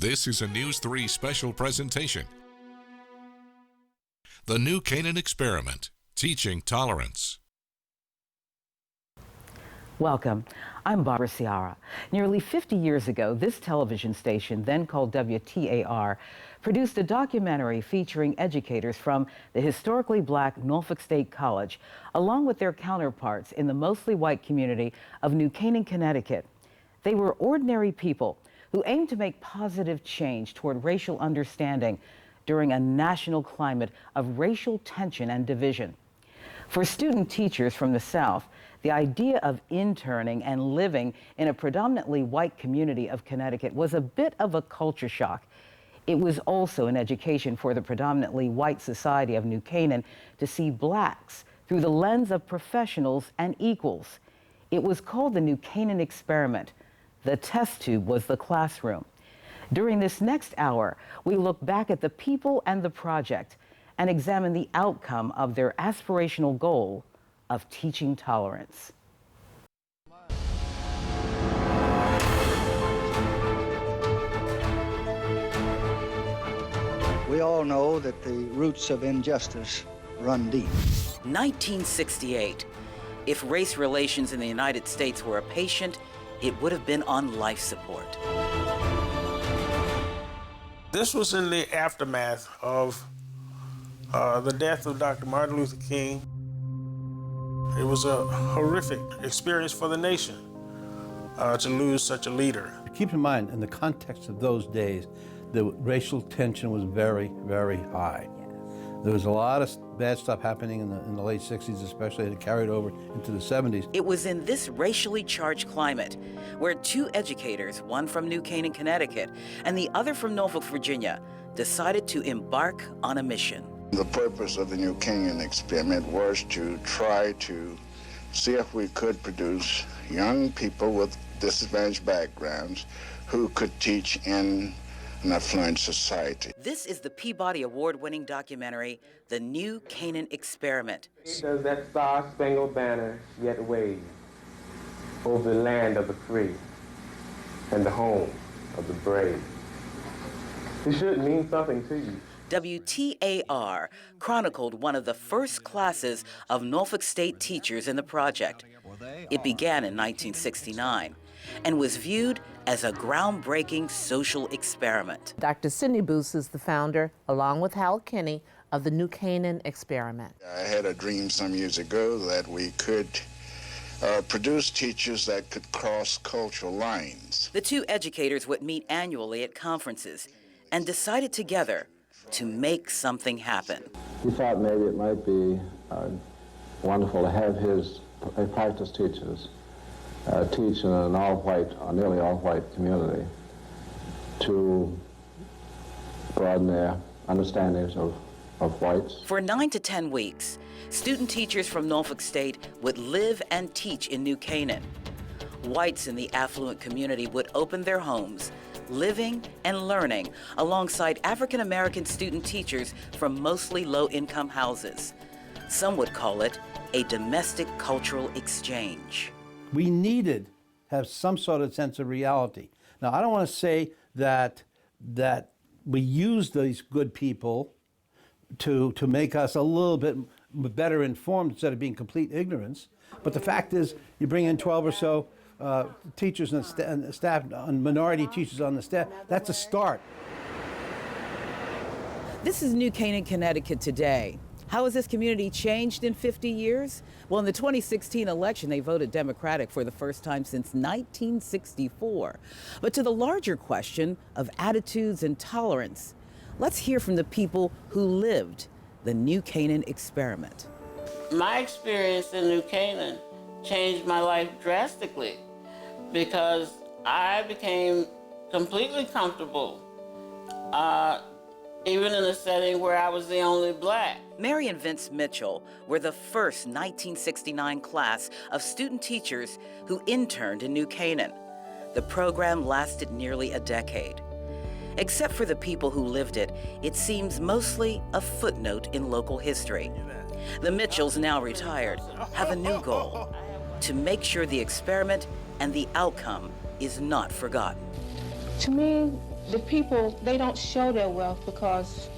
This is a News 3 special presentation. The New Canaan Experiment, Teaching Tolerance. Welcome. I'm Barbara Ciara. Nearly 50 years ago, this television station, then called WTAR, produced a documentary featuring educators from the historically black Norfolk State College, along with their counterparts in the mostly white community of New Canaan, Connecticut. They were ordinary people who aimed to make positive change toward racial understanding during a national climate of racial tension and division. For student teachers from the South, the idea of interning and living in a predominantly white community of Connecticut was a bit of a culture shock. It was also an education for the predominantly white society of New Canaan to see blacks through the lens of professionals and equals. It was called the New Canaan Experiment. The test tube was the classroom. During this next hour, we look back at the people and the project and examine the outcome of their aspirational goal of teaching tolerance. We all know that the roots of injustice run deep. 1968. If race relations in the United States were a patient, it would have been on life support. This was in the aftermath of the death of Dr. Martin Luther King. It was a horrific experience for the nation to lose such a leader. Keep in mind, in the context of those days, the racial tension was very, very high. There was a lot of bad stuff happening in the late 60s, especially, and it carried over into the 70s. It was in this racially charged climate where two educators, one from New Canaan, Connecticut, and the other from Norfolk, Virginia, decided to embark on a mission. The purpose of the New Canaan Experiment was to try to see if we could produce young people with disadvantaged backgrounds who could teach in an affluent society. This is the Peabody Award-winning documentary, The New Canaan Experiment. Does that star-spangled banner yet wave over the land of the free and the home of the brave? It should mean something to you. WTAR chronicled one of the first classes of Norfolk State teachers in the project. It began in 1969 and was viewed as a groundbreaking social experiment. Dr. Sidney Boose is the founder, along with Hal Kinney, of the New Canaan Experiment. I had a dream some years ago that we could produce teachers that could cross cultural lines. The two educators would meet annually at conferences and decided together to make something happen. He thought maybe it might be wonderful to have his practice teachers teach in an all-white, or nearly all-white community to broaden their understandings of whites. For 9 to 10 weeks, student teachers from Norfolk State would live and teach in New Canaan. Whites in the affluent community would open their homes, living and learning alongside African-American student teachers from mostly low-income houses. Some would call it a domestic cultural exchange. We needed to have some sort of sense of reality. Now, I don't want to say that we used these good people to make us a little bit better informed instead of being complete ignorance. But the fact is, you bring in 12 or so teachers and staff, and minority teachers on the staff. That's a start. This is New Canaan, Connecticut today. How has this community changed in 50 years? Well, in the 2016 election, they voted Democratic for the first time since 1964. But to the larger question of attitudes and tolerance, let's hear from the people who lived the New Canaan Experiment. My experience in New Canaan changed my life drastically because I became completely comfortable, even in a setting where I was the only black. Mary and Vince Mitchell were the first 1969 class of student teachers who interned in New Canaan. The program lasted nearly a decade. Except for the people who lived it, it seems mostly a footnote in local history. The Mitchells, now retired, have a new goal: to make sure the experiment and the outcome is not forgotten. To me, the people, they don't show their wealth because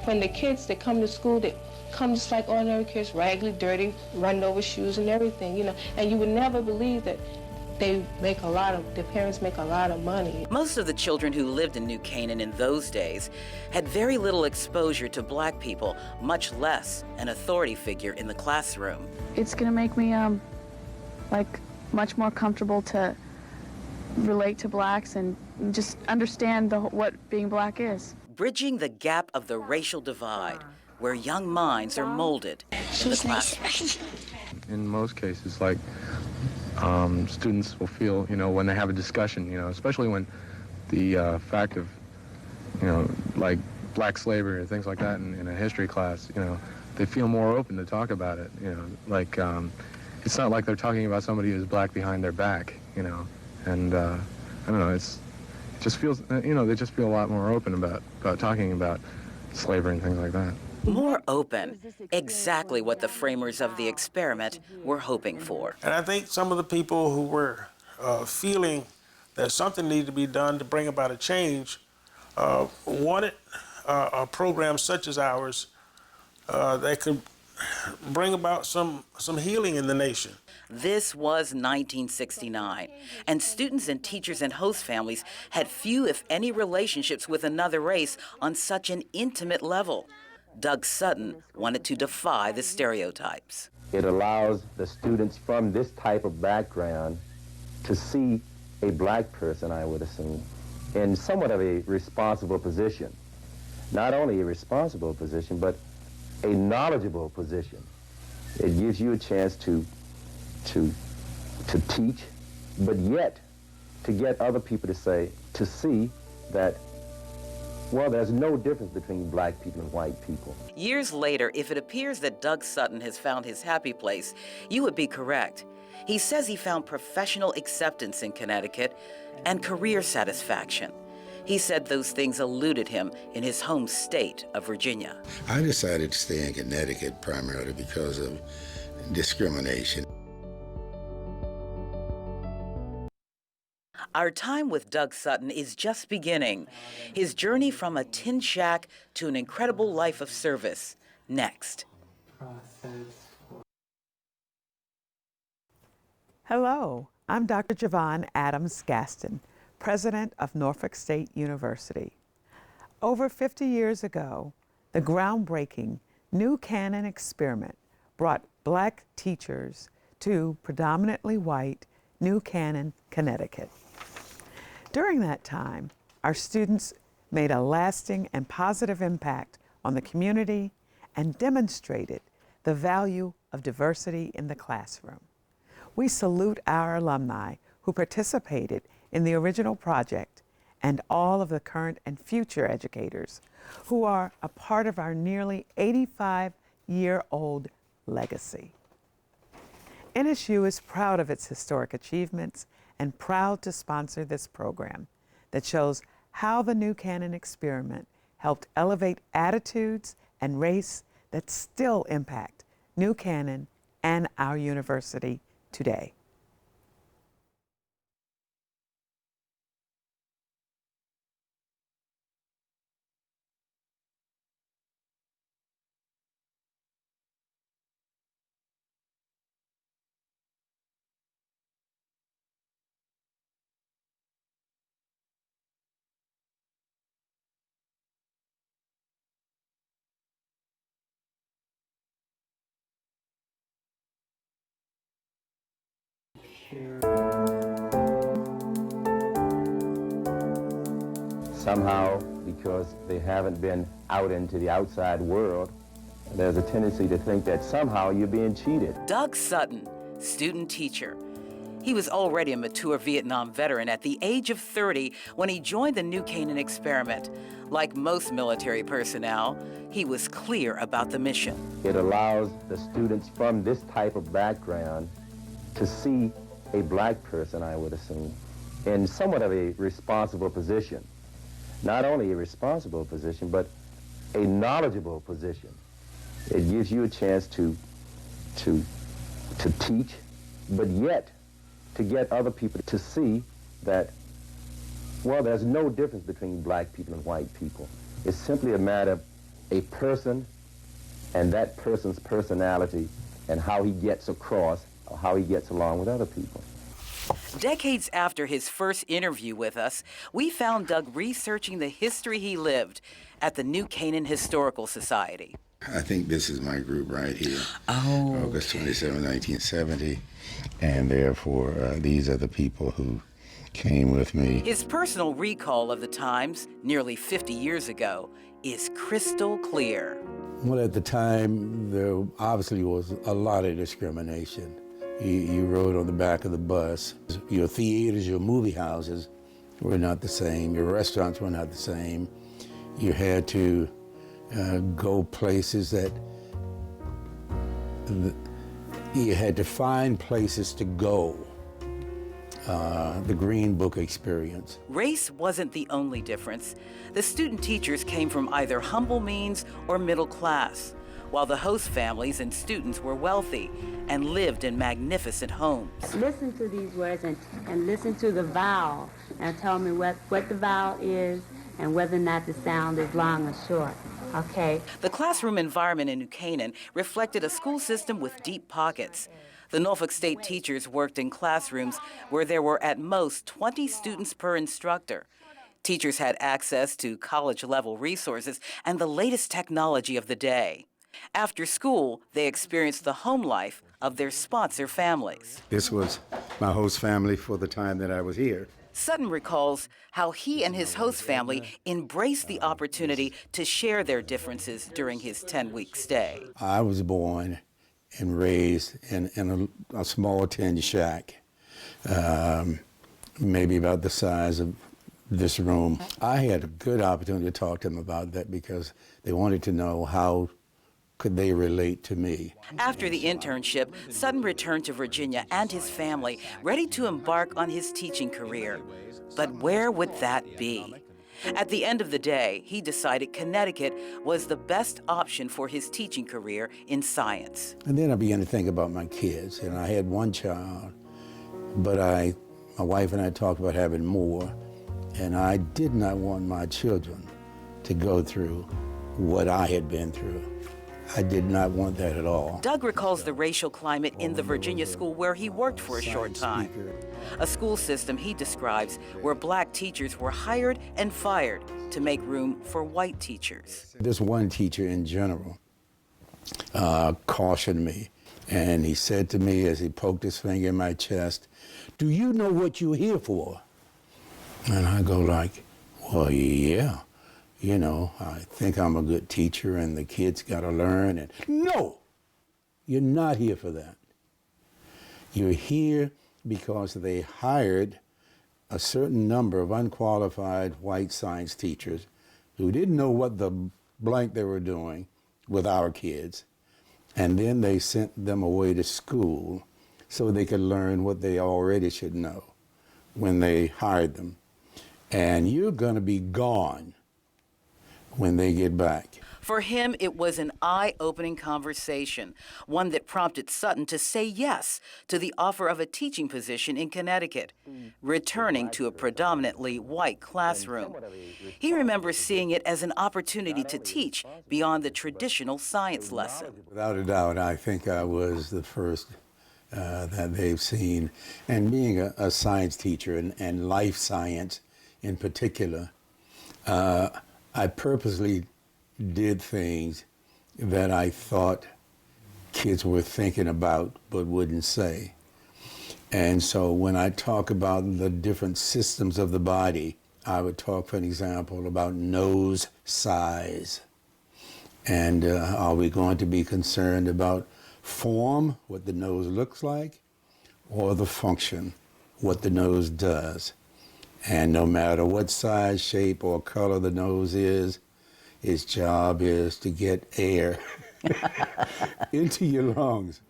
when the kids that come to school, they come just like ordinary kids, raggedy, dirty, running over shoes and everything, you know, and you would never believe that their parents make a lot of money. Most of the children who lived in New Canaan in those days had very little exposure to black people, much less an authority figure in the classroom. It's gonna make me much more comfortable to relate to blacks and just understand what being black is. Bridging the gap of the racial divide, where young minds are molded in the classroom. In most cases, students will feel, when they have a discussion, especially when the fact of, like black slavery and things like that in a history class, they feel more open to talk about it, it's not like they're talking about somebody who's black behind their back, and I don't know, it just feels, they just feel a lot more open about talking about slavery and things like that. More open, exactly what the framers of the experiment were hoping for. And I think some of the people who were feeling that something needed to be done to bring about a change wanted a program such as ours that could bring about some healing in the nation. This was 1969, and students and teachers and host families had few, if any, relationships with another race on such an intimate level. Doug Sutton wanted to defy the stereotypes. It allows the students from this type of background to see a black person, I would assume, in somewhat of a responsible position. Not only a responsible position, but a knowledgeable position. It gives you a chance to teach, but yet to get other people to see that, well, there's no difference between black people and white people. Years later, if it appears that Doug Sutton has found his happy place, you would be correct. He says he found professional acceptance in Connecticut and career satisfaction. He said those things eluded him in his home state of Virginia. I decided to stay in Connecticut primarily because of discrimination. Our time with Doug Sutton is just beginning. His journey from a tin shack to an incredible life of service. Next. Hello, I'm Dr. Javon Adams Gaston, president of Norfolk State University. Over 50 years ago, the groundbreaking New Canaan Experiment brought black teachers to predominantly white New Canaan, Connecticut. During that time, our students made a lasting and positive impact on the community and demonstrated the value of diversity in the classroom. We salute our alumni who participated in the original project and all of the current and future educators who are a part of our nearly 85-year-old legacy. NSU is proud of its historic achievements and proud to sponsor this program that shows how the New Canaan Experiment helped elevate attitudes and race that still impact New Canaan and our university today. Somehow, because they haven't been out into the outside world, there's a tendency to think that somehow you're being cheated. Doug Sutton, student teacher. He was already a mature Vietnam veteran at the age of 30 when he joined the New Canaan Experiment. Like most military personnel, he was clear about the mission. It allows the students from this type of background to see a black person, I would assume, in somewhat of a responsible position. Not only a responsible position, but a knowledgeable position. It gives you a chance to teach, but yet to get other people to see that, Well, there's no difference between black people and white people. It's simply a matter of a person and that person's personality and how he gets across or how he gets along with other people. Decades after his first interview with us, we found Doug researching the history he lived at the New Canaan Historical Society. I think this is my group right here. Oh. August 27, 1970. And therefore, these are the people who came with me. His personal recall of the times, nearly 50 years ago, is crystal clear. Well, at the time, there obviously was a lot of discrimination. You rode on the back of the bus. Your theaters, your movie houses were not the same. Your restaurants were not the same. You had to go places that you had to find places to go. The Green Book experience. Race wasn't the only difference. The student teachers came from either humble means or middle class, while the host families and students were wealthy and lived in magnificent homes. Listen to these words and listen to the vowel and tell me what the vowel is and whether or not the sound is long or short. Okay. The classroom environment in New Canaan reflected a school system with deep pockets. The Norfolk State teachers worked in classrooms where there were at most 20 students per instructor. Teachers had access to college-level resources and the latest technology of the day. After school, they experienced the home life of their sponsor families. This was my host family for the time that I was here. Sutton recalls how he and his host family embraced the opportunity to share their differences during his 10-week stay. I was born and raised in a small tin shack, maybe about the size of this room. I had a good opportunity to talk to them about that because they wanted to know how could they relate to me. After the internship, Sutton returned to Virginia and his family, ready to embark on his teaching career. But where would that be? At the end of the day, he decided Connecticut was the best option for his teaching career in science. And then I began to think about my kids, and I had one child, but my wife and I talked about having more, and I did not want my children to go through what I had been through. I did not want that at all. Doug recalls the racial climate in the Virginia school where he worked for a short time. A school system he describes where black teachers were hired and fired to make room for white teachers. This one teacher in general cautioned me, and he said to me as he poked his finger in my chest, "Do you know what you're here for?" And I go like, "Well, yeah. You know, I think I'm a good teacher and the kids got to learn." And no, you're not here for that. You're here because they hired a certain number of unqualified white science teachers who didn't know what the blank they were doing with our kids. And then they sent them away to school so they could learn what they already should know when they hired them. And you're going to be gone when they get back. For him, it was an eye-opening conversation, one that prompted Sutton to say yes to the offer of a teaching position in Connecticut, returning to a predominantly white classroom. He remembers seeing it as an opportunity to teach beyond the traditional science lesson. Without a doubt, I think I was the first that they've seen. And being a science teacher and life science in particular, I purposely did things that I thought kids were thinking about but wouldn't say. And so when I talk about the different systems of the body, I would talk, for an example, about nose size. And are we going to be concerned about form, what the nose looks like, or the function, what the nose does? And no matter what size, shape, or color the nose is, its job is to get air into your lungs.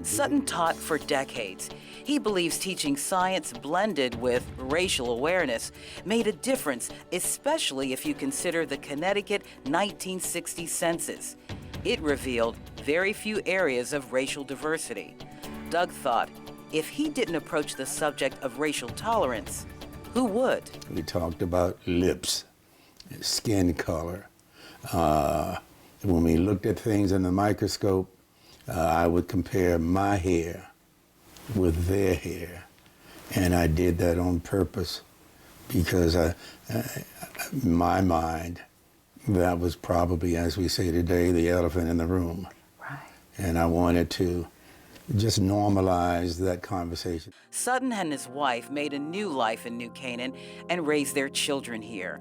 Sutton taught for decades. He believes teaching science blended with racial awareness made a difference, especially if you consider the Connecticut 1960 census. It revealed very few areas of racial diversity. Doug thought if he didn't approach the subject of racial tolerance, Who would? We talked about lips, skin color. When we looked at things in the microscope, I would compare my hair with their hair. And I did that on purpose because in my mind, that was probably, as we say today, the elephant in the room. Right. And I wanted to just normalize that conversation. Sutton and his wife made a new life in New Canaan and raised their children here.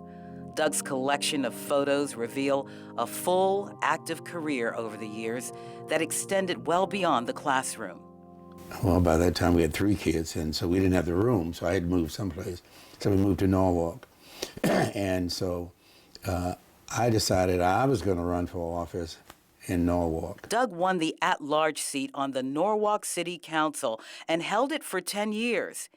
Doug's collection of photos reveal a full, active career over the years that extended well beyond the classroom. Well, by that time we had 3 kids, and so we didn't have the room, so I had to move someplace. So we moved to Norfolk. And so I decided I was going to run for office in Norfolk. Doug won the at-large seat on the Norwalk City Council and held it for 10 years.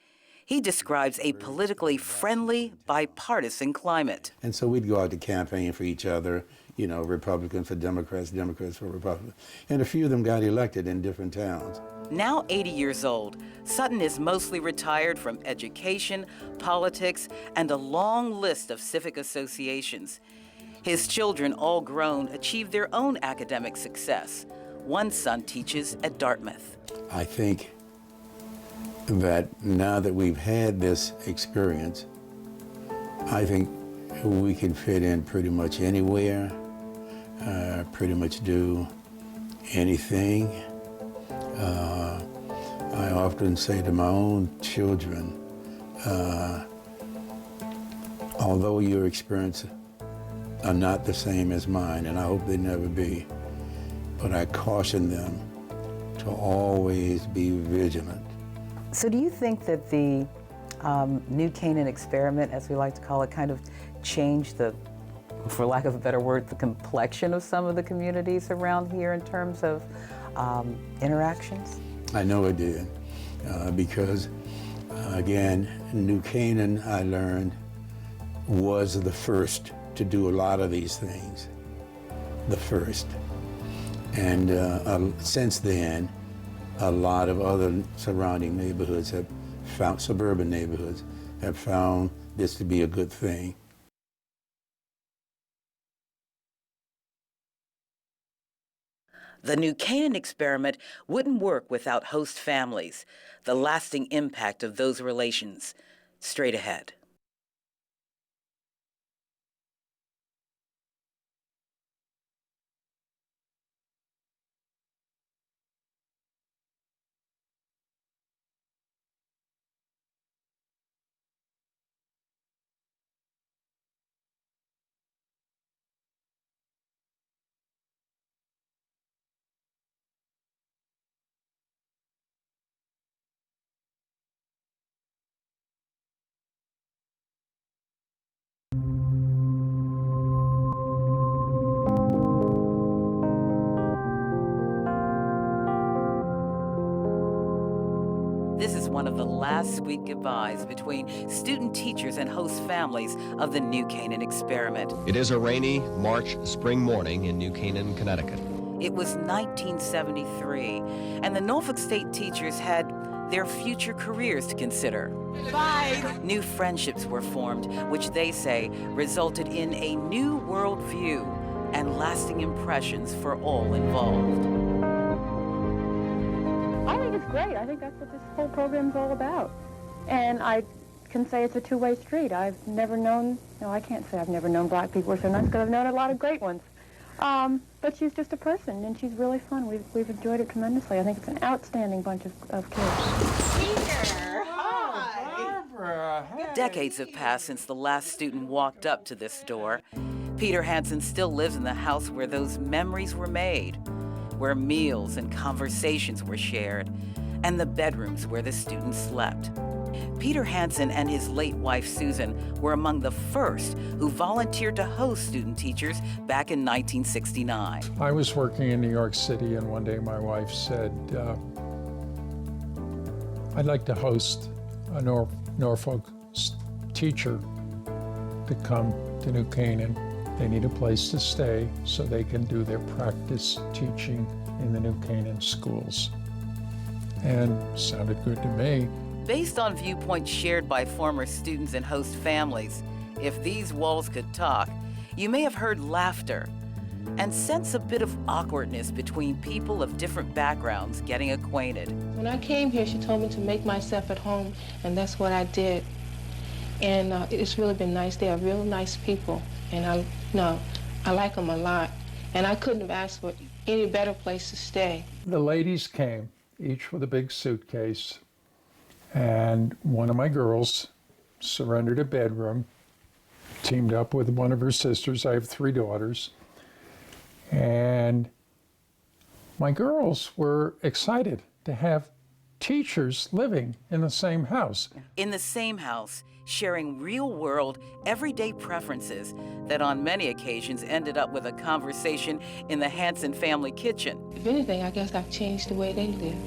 He describes a politically friendly, bipartisan climate. And so we'd go out to campaign for each other, you know, Republicans for Democrats, Democrats for Republicans. And a few of them got elected in different towns. Now 80 years old, Sutton is mostly retired from education, politics, and a long list of civic associations. His children, all grown, achieved their own academic success. One son teaches at Dartmouth. I think that now that we've had this experience, I think we can fit in pretty much anywhere, pretty much do anything. I often say to my own children, although your experiences are not the same as mine, and I hope they never be, but I caution them to always be vigilant. So do you think that the New Canaan Experiment, as we like to call it, kind of changed the, for lack of a better word, the complexion of some of the communities around here in terms of interactions? I know it did, because again, New Canaan, I learned, was the first to do a lot of these things, the first. And since then, a lot of other surrounding neighborhoods have found, suburban neighborhoods, have found this to be a good thing. The New Canaan Experiment wouldn't work without host families, the lasting impact of those relations. Straight ahead. This is one of the last sweet goodbyes between student teachers and host families of the New Canaan Experiment. It is a rainy March spring morning in New Canaan, Connecticut. It was 1973, and the Norfolk State teachers had their future careers to consider. Bye. New friendships were formed, which they say resulted in a new worldview and lasting impressions for all involved. I think it's great. I think that's what this whole program's all about. And I can say it's a two-way street. I've never known, no, I can't say I've never known black people are so nice, because I've known a lot of great ones. But she's just a person, and she's really fun. We've enjoyed it tremendously. I think it's an outstanding bunch of kids. Peter, hi. Barbara, hey. Decades have passed since the last student walked up to this door. Peter Hanson still lives in the house where those memories were made, where meals and conversations were shared, and the bedrooms where the students slept. Peter Hanson and his late wife, Susan, were among the first who volunteered to host student teachers back in 1969. I was working in New York City, and one day my wife said, I'd like to host a Norfolk teacher to come to New Canaan. They need a place to stay so they can do their practice teaching in the New Canaan schools. And sounded good to me. Based on viewpoints shared by former students and host families, if these walls could talk, you may have heard laughter and sense a bit of awkwardness between people of different backgrounds getting acquainted. When I came here, she told me to make myself at home, and that's what I did. And it's really been nice. They are real nice people, and I like them a lot. And I couldn't have asked for any better place to stay. The ladies came, each with a big suitcase, and one of my girls surrendered a bedroom, teamed up with one of her sisters. I have 3 daughters. And my girls were excited to have teachers living in the same house. In the same house, sharing real-world, everyday preferences that on many occasions ended up with a conversation in the Hanson family kitchen. If anything, I guess I've changed the way they live.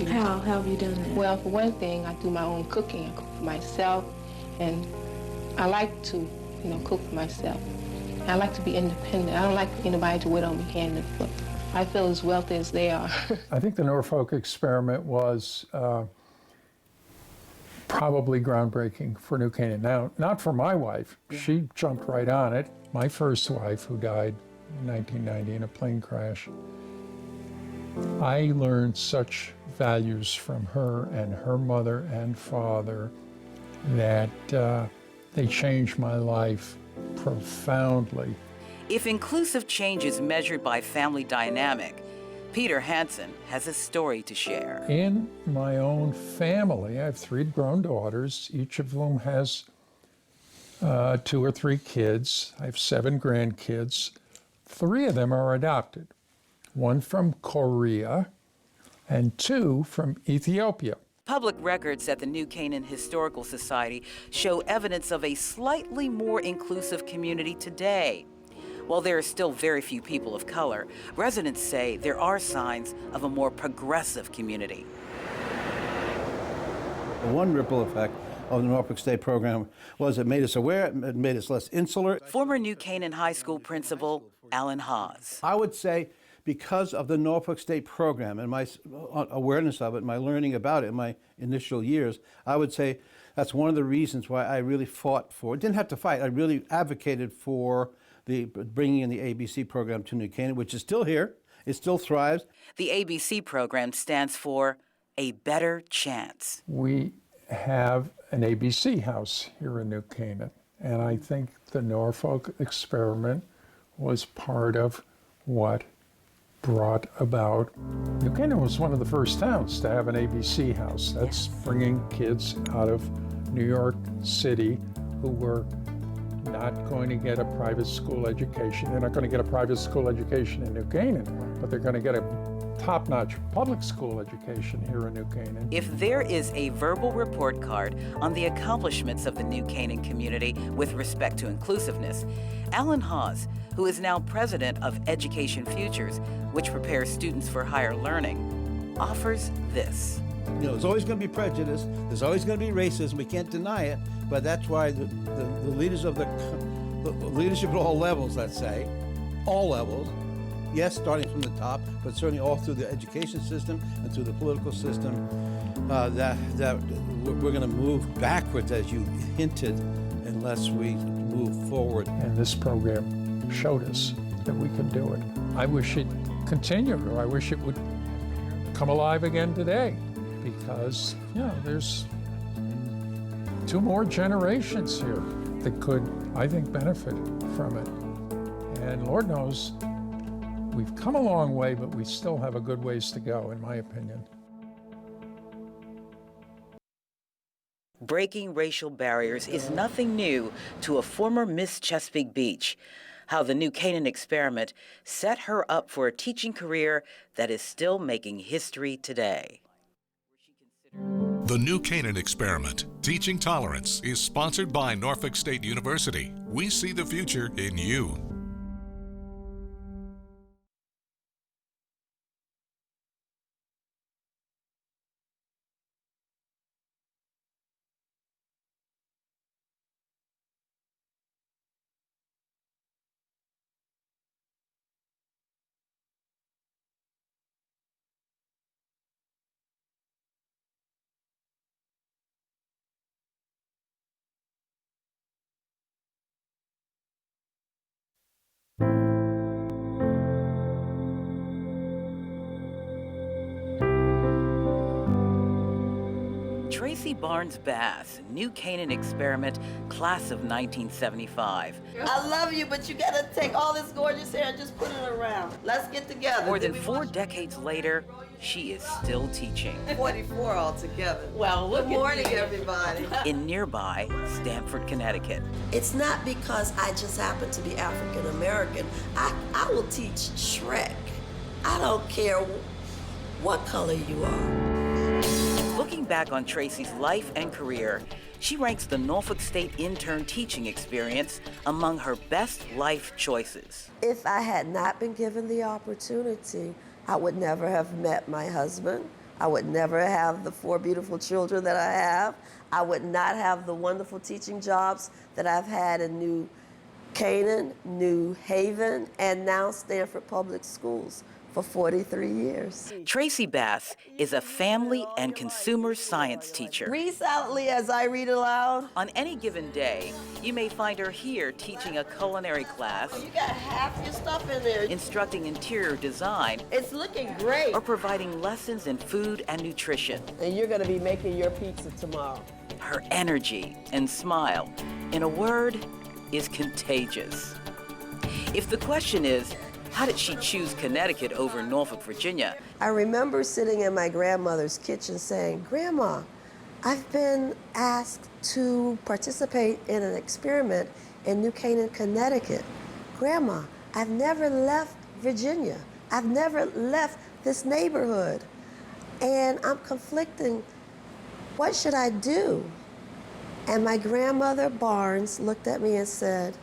How have you done that? Well, for one thing, I do my own cooking. I cook for myself, and I like to, cook for myself. I like to be independent. I don't like anybody to wait on me hand and foot. I feel as wealthy as they are. I think the Norfolk Experiment was probably groundbreaking for New Canaan. Now, not for my wife. She jumped right on it. My first wife, who died in 1990 in a plane crash, I learned such values from her and her mother and father that they changed my life profoundly. If inclusive change is measured by family dynamic, Peter Hanson has a story to share. In my own family, I have 3 grown daughters, each of whom has 2 or 3 kids. I have 7 grandkids. 3 of them are adopted. 1 from Korea and 2 from Ethiopia. Public records at the New Canaan Historical Society show evidence of a slightly more inclusive community today. While there are still very few people of color, residents say there are signs of a more progressive community. The one ripple effect of the Norfolk State program was it made us aware, it made us less insular. Former New Canaan High School principal Alan Haas. I would say because of the Norfolk State program and my awareness of it, my learning about it in my initial years, I would say that's one of the reasons why I really fought for, didn't have to fight, I really advocated for the bringing in the ABC program to New Canaan, which is still here, it still thrives. The ABC program stands for A Better Chance. We have an ABC house here in New Canaan, and I think the Norfolk Experiment was part of what brought about. New Canaan was one of the first towns to have an ABC house. That's bringing kids out of New York City who were not going to get a private school education. They're not going to get a private school education in New Canaan, but they're going to get a top-notch public school education here in New Canaan. If there is a verbal report card on the accomplishments of the New Canaan community with respect to inclusiveness, Alan Haas, who is now president of Education Futures, which prepares students for higher learning, offers this. There's always going to be prejudice, there's always going to be racism, we can't deny it, but that's why the leaders of the leadership at all levels, let's say, all levels, yes, starting from the top, but certainly all through the education system and through the political system, that we're going to move backwards, as you hinted, unless we move forward. And this program showed us that we can do it. I wish it continued, or I wish it would come alive again today, because, there's 2 more generations here that could, I think, benefit from it. And Lord knows, we've come a long way, but we still have a good ways to go, in my opinion. Breaking racial barriers is nothing new to a former Miss Chesapeake Beach. How the New Canaan Experiment set her up for a teaching career that is still making history today. The New Canaan Experiment, Teaching Tolerance, is sponsored by Norfolk State University. We see the future in you. Tracy Barns Bass, New Canaan Experiment, class of 1975. I love you, but you gotta take all this gorgeous hair and just put it around. Let's get together. More than 4 decades later, she is still teaching. 44 altogether. Well, good morning, everybody. In nearby Stamford, Connecticut. It's not because I just happen to be African American. I will teach Shrek. I don't care what color you are. Looking back on Tracy's life and career, she ranks the Norfolk State intern teaching experience among her best life choices. If I had not been given the opportunity, I would never have met my husband. I would never have the 4 beautiful children that I have. I would not have the wonderful teaching jobs that I've had in New Canaan, New Haven, and now Stanford Public Schools for 43 years. Tracy Bass is a family and consumer science teacher. Read silently as I read aloud. On any given day, you may find her here teaching a culinary class. You got half your stuff in there. Instructing interior design. It's looking great. Or providing lessons in food and nutrition. And you're going to be making your pizza tomorrow. Her energy and smile, in a word, is contagious. If the question is, how did she choose Connecticut over Norfolk, Virginia? I remember sitting in my grandmother's kitchen saying, Grandma, I've been asked to participate in an experiment in New Canaan, Connecticut. Grandma, I've never left Virginia. I've never left this neighborhood. And I'm conflicting. What should I do? And my grandmother Barnes looked at me and said,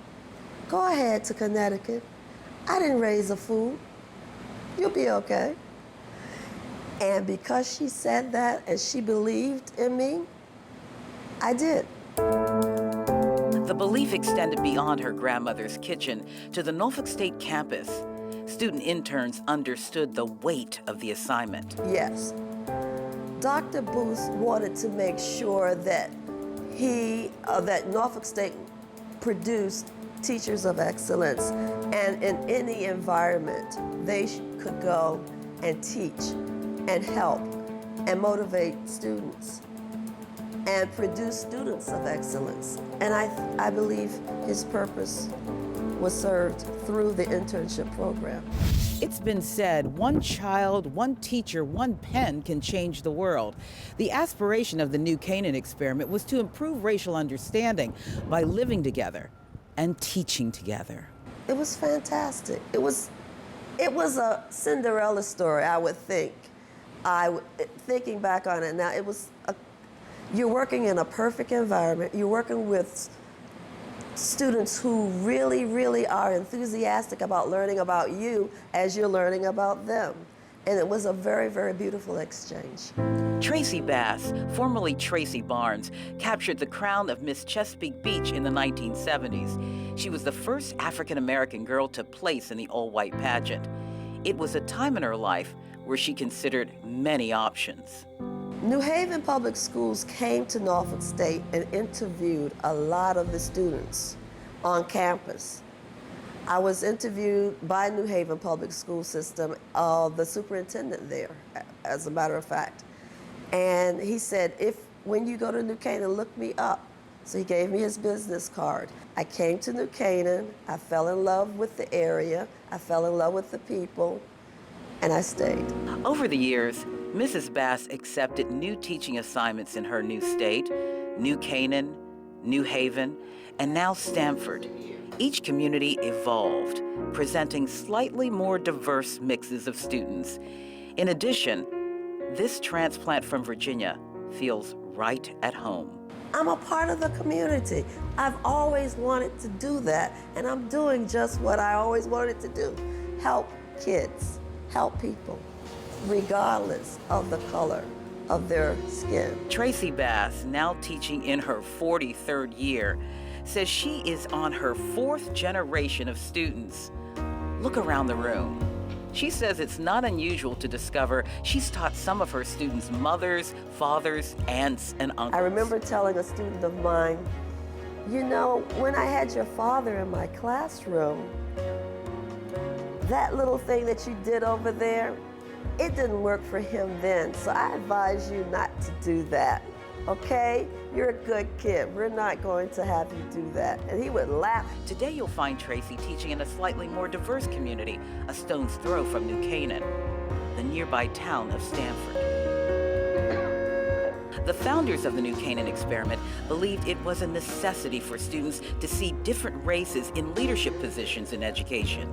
go ahead to Connecticut. I didn't raise a fool. You'll be okay. And because she said that and she believed in me, I did. The belief extended beyond her grandmother's kitchen to the Norfolk State campus. Student interns understood the weight of the assignment. Yes. Dr. Boose wanted to make sure that that Norfolk State produced teachers of excellence, and in any environment, they could go and teach and help and motivate students and produce students of excellence. And I believe his purpose was served through the internship program. It's been said, one child, one teacher, one pen can change the world. The aspiration of the New Canaan Experiment was to improve racial understanding by living together and teaching together. It was fantastic. It was a Cinderella story, I would think. Thinking back on it now, you're working in a perfect environment. You're working with students who really, really are enthusiastic about learning about you as you're learning about them. And it was a very, very beautiful exchange. Tracy Bass, formerly Tracy Barns, captured the crown of Miss Chesapeake Beach in the 1970s. She was the first African-American girl to place in the all-white pageant. It was a time in her life where she considered many options. New Haven Public Schools came to Norfolk State and interviewed a lot of the students on campus. I was interviewed by New Haven Public School System, the superintendent there, as a matter of fact. And he said, when you go to New Canaan, look me up. So he gave me his business card. I came to New Canaan, I fell in love with the area, I fell in love with the people, and I stayed. Over the years, Mrs. Bass accepted new teaching assignments in her new state, New Canaan, New Haven, and now Stamford. Each community evolved, presenting slightly more diverse mixes of students. In addition, this transplant from Virginia feels right at home. I'm a part of the community. I've always wanted to do that, and I'm doing just what I always wanted to do. Help kids, help people, regardless of the color of their skin. Tracy Bass, now teaching in her 43rd year, says she is on her 4th generation of students. Look around the room. She says it's not unusual to discover she's taught some of her students' mothers, fathers, aunts, and uncles. I remember telling a student of mine, you know, when I had your father in my classroom, that little thing that you did over there, it didn't work for him then, so I advise you not to do that. okay? You're a good kid. We're not going to have you do that. And he would laugh. Today you'll find Tracy teaching in a slightly more diverse community, a stone's throw from New Canaan, the nearby town of Stamford. The founders of the New Canaan Experiment believed it was a necessity for students to see different races in leadership positions in education.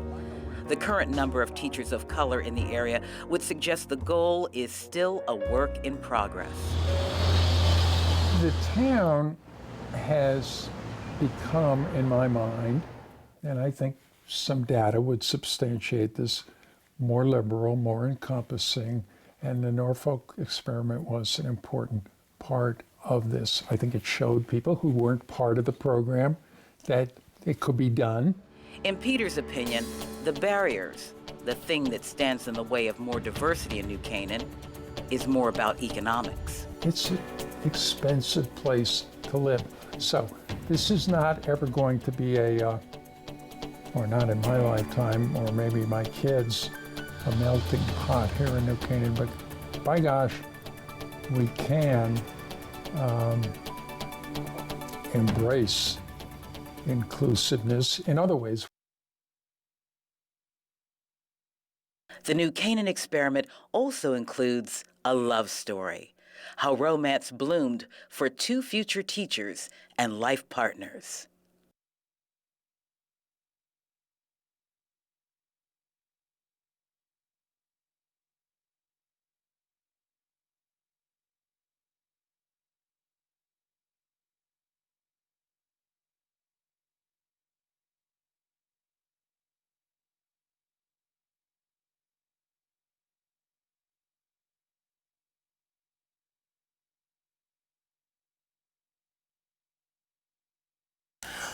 The current number of teachers of color in the area would suggest the goal is still a work in progress. The town has become, in my mind, and I think some data would substantiate this, more liberal, more encompassing, and the Norfolk Experiment was an important part of this. I think it showed people who weren't part of the program that it could be done. In Peter's opinion, the barriers, the thing that stands in the way of more diversity in New Canaan, is more about economics. It's an expensive place to live. So this is not ever going to be or not in my lifetime, or maybe my kids, a melting pot here in New Canaan, but by gosh, we can embrace inclusiveness in other ways. The New Canaan Experiment also includes a love story, how romance bloomed for two future teachers and life partners.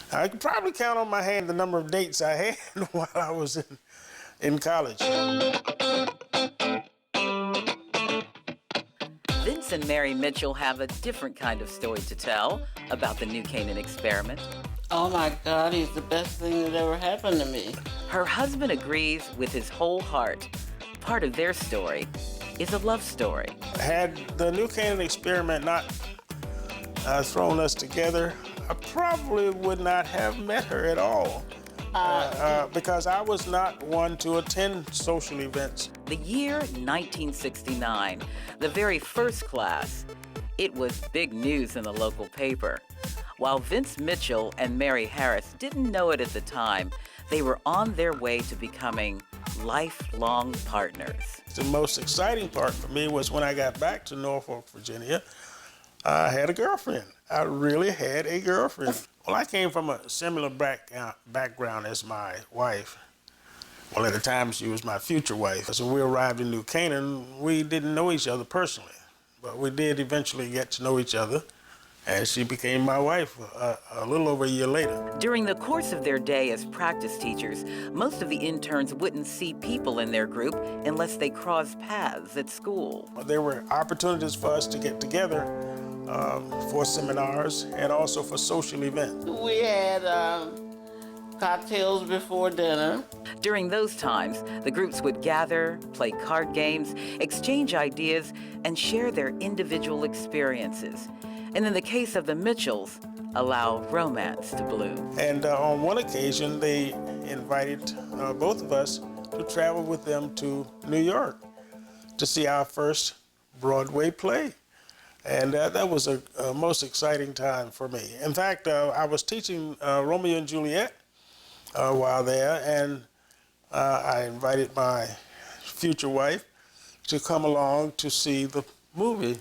I could probably count on my hand the number of dates I had while I was in college. Vince and Mary Mitchell have a different kind of story to tell about the New Canaan Experiment. Oh my God, he's the best thing that ever happened to me. Her husband agrees with his whole heart. Part of their story is a love story. Had the New Canaan Experiment not thrown us together, I probably would not have met her at all because I was not one to attend social events. The year 1969, the very first class, it was big news in the local paper. While Vince Mitchell and Mary Harris didn't know it at the time, they were on their way to becoming lifelong partners. The most exciting part for me was when I got back to Norfolk, Virginia, I had a girlfriend. I really had a girlfriend. Well, I came from a similar background as my wife. Well, at the time, she was my future wife. So we arrived in New Canaan. We didn't know each other personally, but we did eventually get to know each other, and she became my wife a little over a year later. During the course of their day as practice teachers, most of the interns wouldn't see people in their group unless they crossed paths at school. There were opportunities for us to get together for seminars and also for social events. We had cocktails before dinner. During those times, the groups would gather, play card games, exchange ideas, and share their individual experiences. And in the case of the Mitchells, allow romance to bloom. And on one occasion, they invited both of us to travel with them to New York to see our first Broadway play. And that was a most exciting time for me. In fact, I was teaching Romeo and Juliet while there, and I invited my future wife to come along to see the movie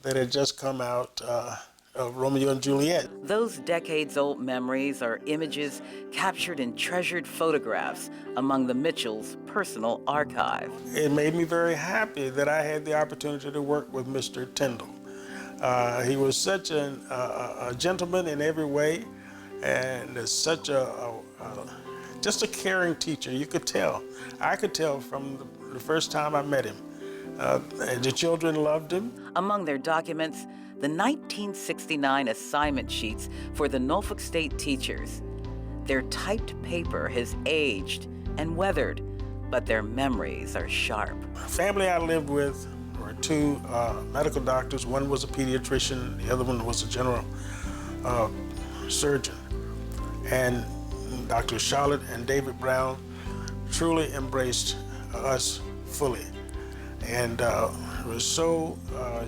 that had just come out of Romeo and Juliet. Those decades-old memories are images captured in treasured photographs among the Mitchells' personal archive. It made me very happy that I had the opportunity to work with Mr. Tyndall. He was such a gentleman in every way, and such just a caring teacher. You could tell. I could tell from the first time I met him. And the children loved him. Among their documents, the 1969 assignment sheets for the Norfolk State teachers. Their typed paper has aged and weathered, but their memories are sharp. The family I lived with were were two medical doctors. One was a pediatrician, the other one was a general surgeon. And Dr. Charlotte and David Brown truly embraced us fully and was so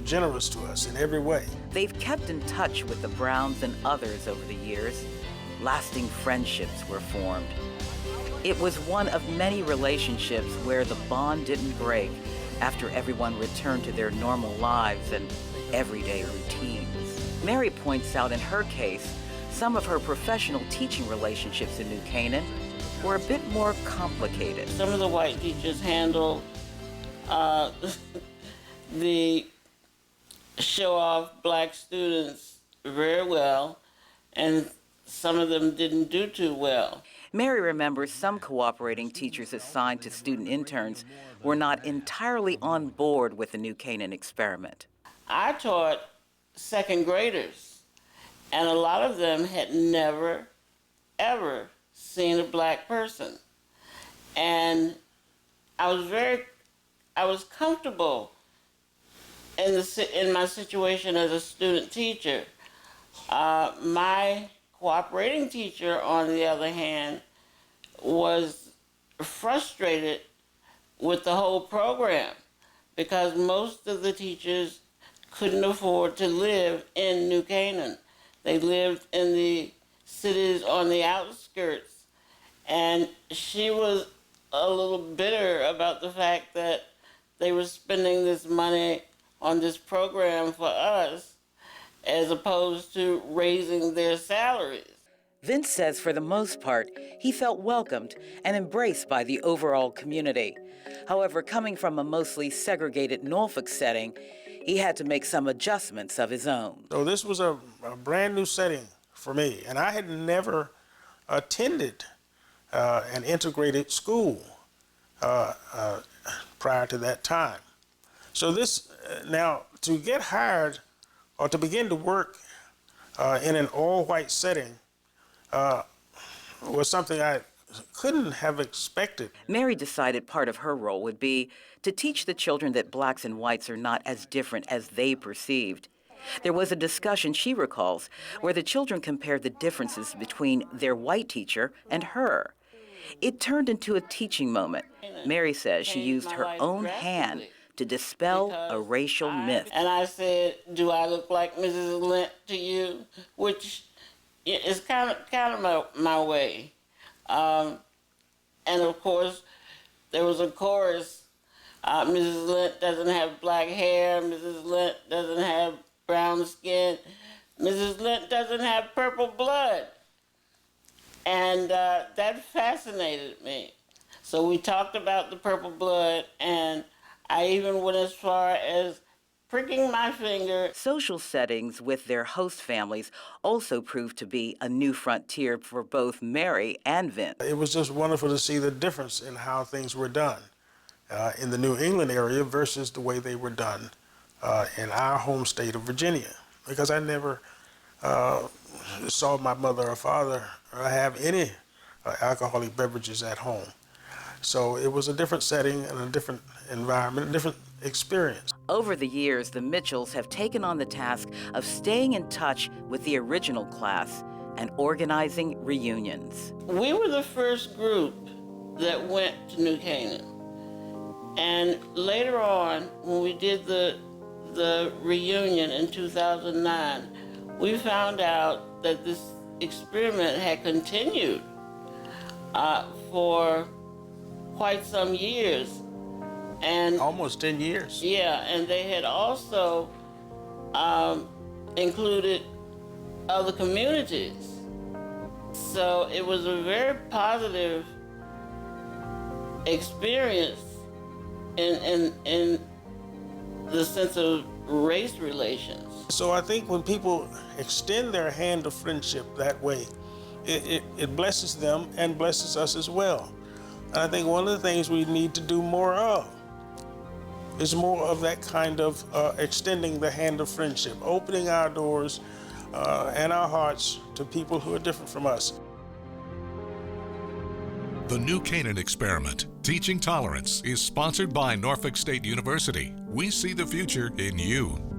generous to us in every way. They've kept in touch with the Browns and others over the years. Lasting friendships were formed. It was one of many relationships where the bond didn't break after everyone returned to their normal lives and everyday routines. Mary points out in her case, some of her professional teaching relationships in New Canaan were a bit more complicated. Some of the white teachers handled the show-off black students very well, and some of them didn't do too well. Mary remembers some cooperating teachers assigned to student interns were not entirely on board with the New Canaan experiment. I taught second graders, and a lot of them had never, ever seen a black person. And I was comfortable in my situation as a student teacher. My cooperating teacher, on the other hand, was frustrated with the whole program because most of the teachers couldn't afford to live in New Canaan. They lived in the cities on the outskirts, and she was a little bitter about the fact that they were spending this money on this program for us as opposed to raising their salaries. Vince says for the most part, he felt welcomed and embraced by the overall community. However, coming from a mostly segregated Norfolk setting, he had to make some adjustments of his own. So this was a brand new setting for me, and I had never attended an integrated school prior to that time. So this, now to get hired or to begin to work in an all-white setting was something I couldn't have expected. Mary decided part of her role would be to teach the children that blacks and whites are not as different as they perceived. There was a discussion, she recalls, where the children compared the differences between their white teacher and her. It turned into a teaching moment. Mary says she used her own hand to dispel a racial myth. And I said, "Do I look like Mrs. Lent to you?" Which is kind of my way. And of course, there was a chorus. Mrs. Lent doesn't have black hair. Mrs. Lent doesn't have brown skin. Mrs. Lent doesn't have purple blood. And that fascinated me. So we talked about the purple blood, and I even went as far as pricking my finger. Social settings with their host families also proved to be a new frontier for both Mary and Vince. It was just wonderful to see the difference in how things were done in the New England area versus the way they were done in our home state of Virginia, because I never saw my mother or father have any alcoholic beverages at home. So it was a different setting and a different environment, a different experience. Over the years, the Mitchells have taken on the task of staying in touch with the original class and organizing reunions. We were the first group that went to New Canaan. And later on, when we did the reunion in 2009, we found out that this experiment had continued for quite some years. And almost 10 years. Yeah, and they had also included other communities. So it was a very positive experience in the sense of race relations. So I think when people extend their hand of friendship that way, it blesses them and blesses us as well. And I think one of the things we need to do more of is more of that kind of extending the hand of friendship, opening our doors and our hearts to people who are different from us. The New Canaan Experiment, Teaching Tolerance, is sponsored by Norfolk State University. We see the future in you.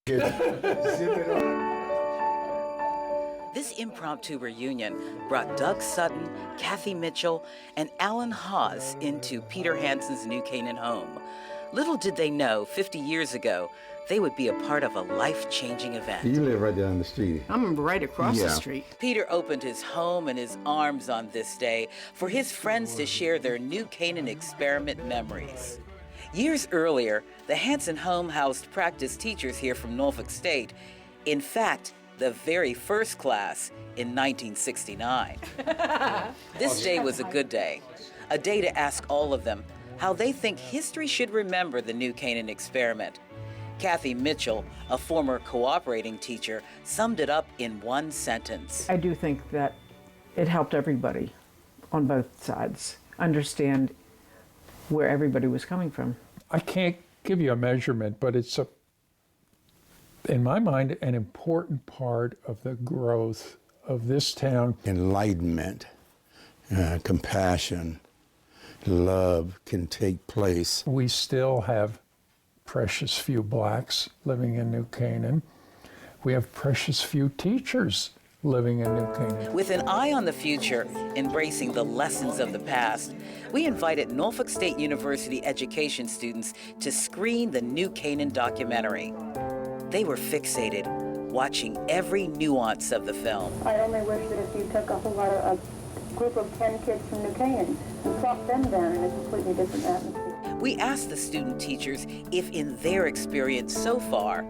This impromptu reunion brought Doug Sutton, Kathy Mitchell, and Alan Haas into Peter Hanson's New Canaan home. Little did they know, 50 years ago, they would be a part of a life-changing event. You live right down the street. I'm right across the Yeah. street. Peter opened his home and his arms on this day for his friends to share their New Canaan Experiment memories. Years earlier, the Hanson home housed practice teachers here from Norfolk State. In fact, the very first class in 1969. This day was a good day, a day to ask all of them how they think history should remember the New Canaan Experiment. Kathy Mitchell, a former cooperating teacher, summed it up in one sentence. I do think that it helped everybody on both sides understand where everybody was coming from. I can't give you a measurement, but it's, in my mind, an important part of the growth of this town. Enlightenment, compassion, love can take place. We still have precious few blacks living in New Canaan. We have precious few teachers living in New Canaan. With an eye on the future, embracing the lessons of the past, we invited Norfolk State University education students to screen the New Canaan documentary. They were fixated, watching every nuance of the film. I only wish that if you took a whole lot of a group of 10 kids from New Canaan and plopped them down in a completely different atmosphere. We asked the student teachers if in their experience so far,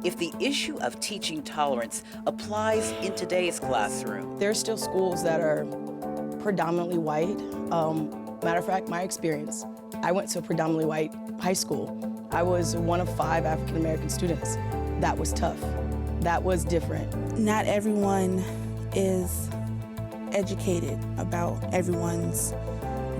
if the issue of teaching tolerance applies in today's classroom. There are still schools that are predominantly white. Matter of fact, my experience, I went to a predominantly white high school. I was one of 5 African American students. That was tough. That was different. Not everyone is educated about everyone's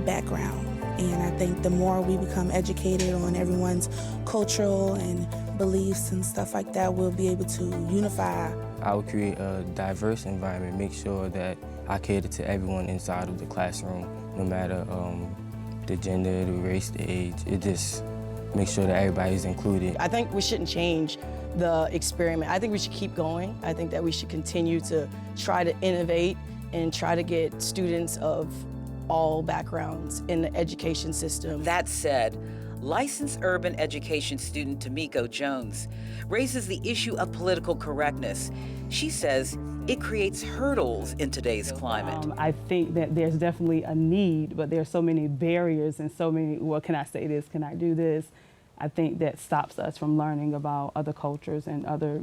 background. And I think the more we become educated on everyone's cultural and beliefs and stuff like that, we'll be able to unify. I would create a diverse environment, make sure that I cater to everyone inside of the classroom, no matter the gender, the race, the age. It just makes sure that everybody's included. I think we shouldn't change the experiment. I think we should keep going. I think that we should continue to try to innovate and try to get students of all backgrounds in the education system. That said, licensed urban education student Tamiko Jones raises the issue of political correctness. She says it creates hurdles in today's climate. I think that there's definitely a need, but there's so many barriers and so many, well, can I say this, can I do this? I think that stops us from learning about other cultures and other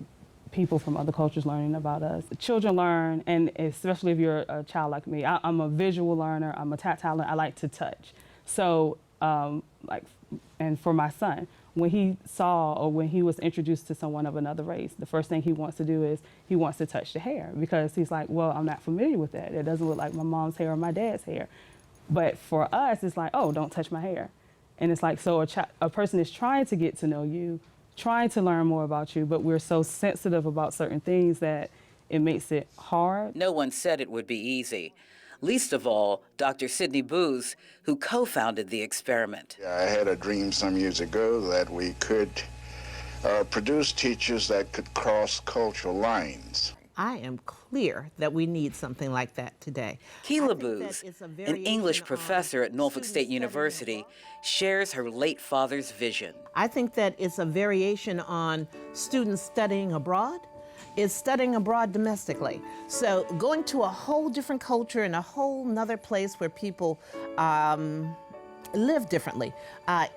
people from other cultures learning about us. Children learn, and especially if you're a child like me, I'm a visual learner, I'm a tactile learner, I like to touch. So, and for my son, when he saw or when he was introduced to someone of another race, the first thing he wants to do is he wants to touch the hair because he's like, well, I'm not familiar with that. It doesn't look like my mom's hair or my dad's hair. But for us, it's like, oh, don't touch my hair. And it's like, so a person is trying to get to know you, trying to learn more about you, but we're so sensitive about certain things that it makes it hard. No one said it would be easy. Least of all, Dr. Sidney Boose, who co-founded the experiment. I had a dream some years ago that we could produce teachers that could cross cultural lines. I am clear that we need something like that today. Keela Boose, an English professor at Norfolk State University, shares her late father's vision. I think that it's a variation on students studying abroad. It's studying abroad domestically. So going to a whole different culture in a whole nother place where people live differently,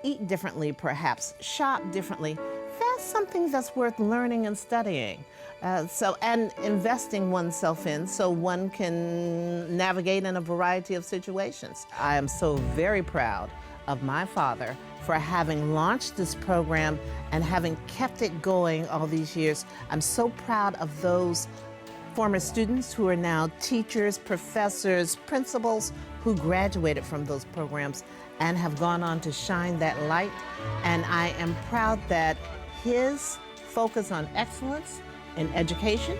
eat differently perhaps, shop differently, that's something that's worth learning and studying. And investing oneself in so one can navigate in a variety of situations. I am so very proud of my father for having launched this program and having kept it going all these years. I'm so proud of those former students who are now teachers, professors, principals who graduated from those programs and have gone on to shine that light. And I am proud that his focus on excellence in education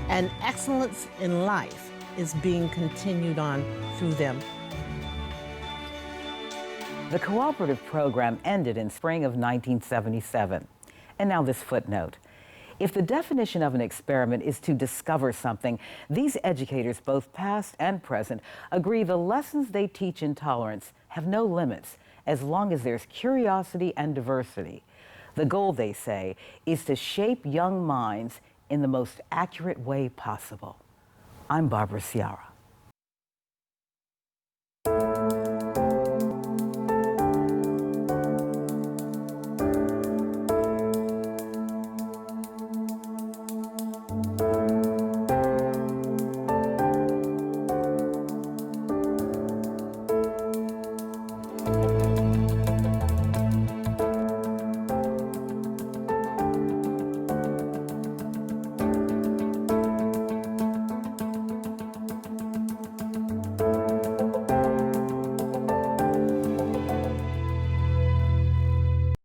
and excellence in life is being continued on through them. The cooperative program ended in spring of 1977. And now this footnote. If the definition of an experiment is to discover something, these educators, both past and present, agree the lessons they teach in tolerance have no limits as long as there's curiosity and diversity. The goal, they say, is to shape young minds in the most accurate way possible. I'm Barbara Ciara.